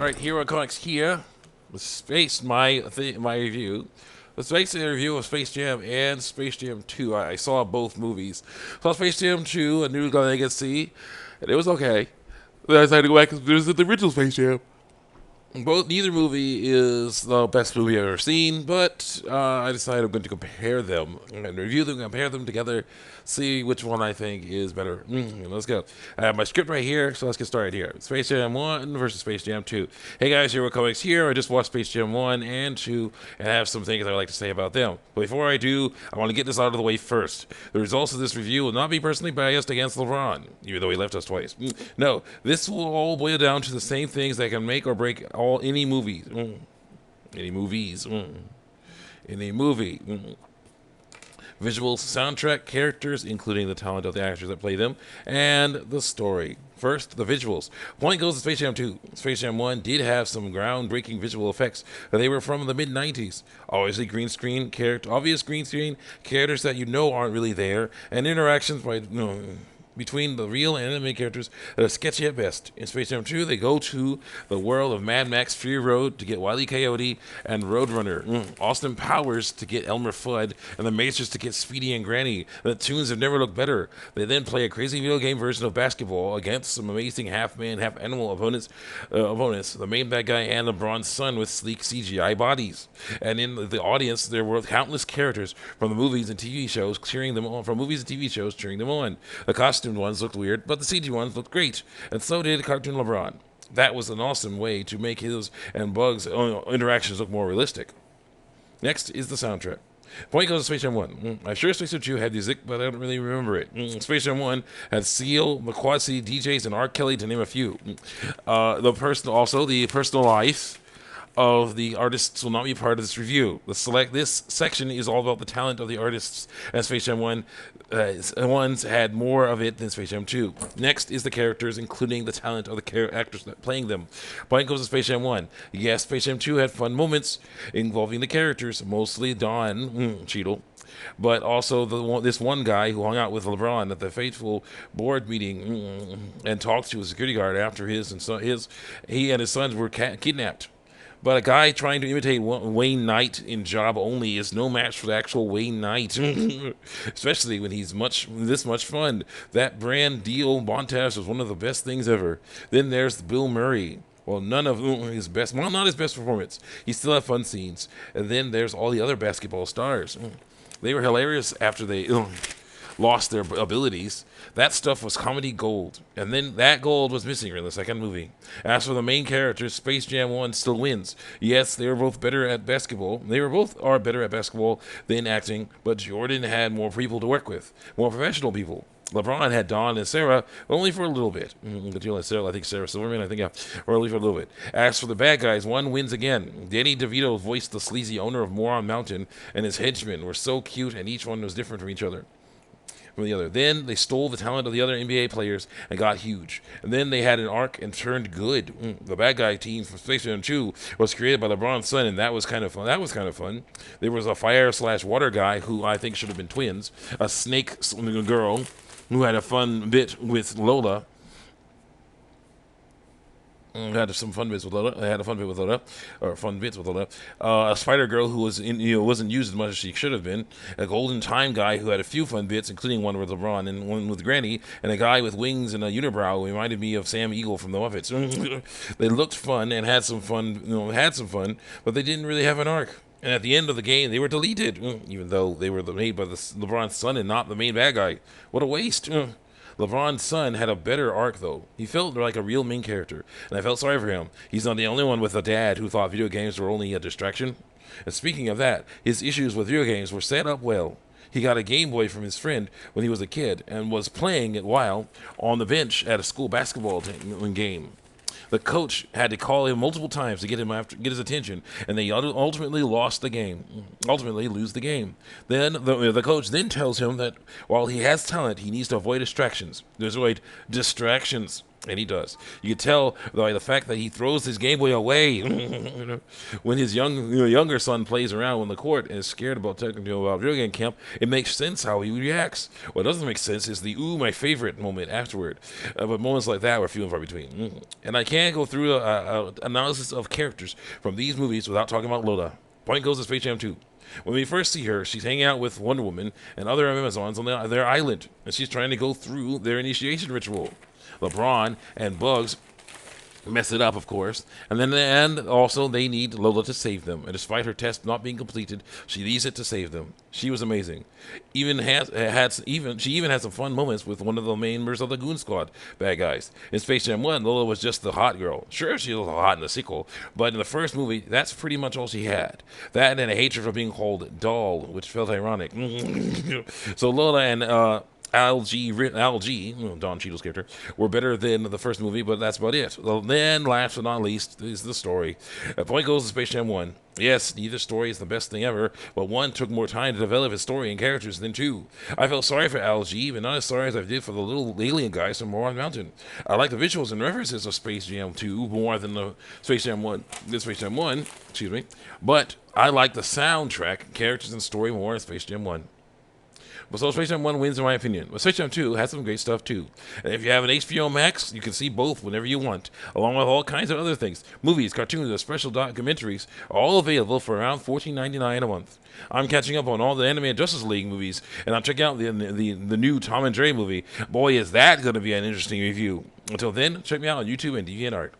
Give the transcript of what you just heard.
Alright, Hero Comics here. With Space, my review. Let's basically a review of Space Jam and Space Jam 2. I saw both movies. Saw Space Jam 2, a new legacy, and it was okay. Then I decided to go back and visit the original Space Jam. Neither movie is the best movie I've ever seen, but I decided I'm going to compare them and review them, compare them together, see which one I think is better. Let's go. I have my script right here, so let's get started here. Space Jam 1 versus Space Jam 2. Hey guys, Hero Comics here. I just watched Space Jam 1 and 2 and I have some things I'd like to say about them. But before I do, I want to get this out of the way first. The results of this review will not be personally biased against LeBron, even though he left us twice. No, this will all boil down to the same things that can make or break any movies. Any movies. Any movie. Visuals, soundtrack, characters, including the talent of the actors that play them, and the story. First, the visuals. Point goes to Space Jam 2. Space Jam 1 did have some groundbreaking visual effects, but they were from the mid-90s. Obviously, obvious green screen, characters that you know aren't really there, and interactions between the real and anime characters that are sketchy at best. In Space Jam 2, they go to the world of Mad Max Fury Road to get Wile E. Coyote and Roadrunner, Austin Powers to get Elmer Fudd, and the Macers to get Speedy and Granny. The tunes have never looked better. They then play a crazy video game version of basketball against some amazing half-man, half-animal opponents, the main bad guy and LeBron's son with sleek CGI bodies. And in the audience, there were countless characters from the movies and TV shows cheering them on. The costumed ones looked weird, but the CG ones looked great, and so did Cartoon LeBron. That was an awesome way to make his and Bugs' interactions look more realistic. Next is the soundtrack. Point goes to Space Jam 1. I'm sure Space Jam 2 had music, but I don't really remember it. Space Jam 1 had Seal, McQuadzy, DJs, and R. Kelly, to name a few. The personal life of the artists will not be part of this review. This section is all about the talent of the artists, and Space Jam 1 ones had more of it than Space Jam 2. Next is the characters, including the talent of the actors playing them. Point goes to Space Jam 1. Yes, Space Jam 2 had fun moments involving the characters, mostly Don Cheadle, but also this one guy who hung out with LeBron at the fateful board meeting and talked to a security guard after he and his sons were kidnapped. But a guy trying to imitate Wayne Knight in Job Only is no match for the actual Wayne Knight, especially when he's this much fun. That brand deal montage was one of the best things ever. Then there's Bill Murray. Well, not his best performance. He still had fun scenes. And then there's all the other basketball stars. They were hilarious after they lost their abilities. That stuff was comedy gold, and then that gold was missing in the second movie. As for the main characters, Space Jam 1 still wins. Yes, they were both better at basketball. They were both are better at basketball than acting, but Jordan had more people to work with, more professional people. LeBron had Don and Sarah, but only for a little bit. I think Sarah Silverman, or only for a little bit. As for the bad guys, one wins again. Danny DeVito voiced the sleazy owner of Moron Mountain, and his henchmen were so cute, and each one was different from each other. From the other. Then they stole the talent of the other NBA players and got huge. And then they had an arc and turned good. The bad guy team from Space Jam 2 was created by LeBron's son, and that was kind of fun. There was a fire/water guy who I think should have been twins. A snake girl who had a fun bit with Lola. Had some fun bits with Lola. I had a fun bit with Lola, or fun bits with Lola. A Spider Girl who wasn't used as much as she should have been. A Golden Time guy who had a few fun bits, including one with LeBron and one with Granny, and a guy with wings and a unibrow who reminded me of Sam Eagle from the Muppets. They looked fun and had some fun, but they didn't really have an arc. And at the end of the game, they were deleted, even though they were made by LeBron's son and not the main bad guy. What a waste. LeBron's son had a better arc, though. He felt like a real main character, and I felt sorry for him. He's not the only one with a dad who thought video games were only a distraction. And speaking of that, his issues with video games were set up well. He got a Game Boy from his friend when he was a kid and was playing it while on the bench at a school basketball game. The coach had to call him multiple times to get his attention, and they ultimately lose the game. Then the coach then tells him that while he has talent, he needs to avoid distractions. And he does. You can tell by the fact that he throws his Game Boy away when his younger son plays around on the court and is scared about talking to him about video game camp. It makes sense how he reacts. What doesn't make sense is the "ooh, my favorite" moment afterward. But moments like that were few and far between. And I can't go through a analysis of characters from these movies without talking about Lola. Point goes to Space Jam 2. When we first see her, she's hanging out with Wonder Woman and other Amazons on their island, and she's trying to go through their initiation ritual. LeBron and Bugs mess it up, of course, and then in the end, also they need Lola to save them. And despite her test not being completed, she leaves it to save them. She was amazing. She even had some fun moments with one of the members of the Goon Squad bad guys. In Space Jam 1, Lola was just the hot girl. Sure, she was hot in the sequel, but in the first movie, that's pretty much all she had. That and a hatred for being called doll, which felt ironic. So Lola and Algie, Don Cheadle's character, were better than the first movie, but that's about it. Well, then, last but not least, is the story. Point goes to Space Jam 1. Yes, neither story is the best thing ever, but 1 took more time to develop its story and characters than 2. I felt sorry for Algie, but not as sorry as I did for the little alien guys from Moron Mountain. I like the visuals and references of Space Jam 2 more than the Space Jam 1, excuse me, but I like the soundtrack, characters, and story more in Space Jam 1. But so Space Jam 1 wins in my opinion. But Space Jam 2 has some great stuff too. And if you have an HBO Max, you can see both whenever you want, along with all kinds of other things. Movies, cartoons, and special documentaries are all available for around $14.99 a month. I'm catching up on all the animated Justice League movies, and I'm checking out the new Tom and Dre movie. Boy, is that going to be an interesting review. Until then, check me out on YouTube and DeviantArt.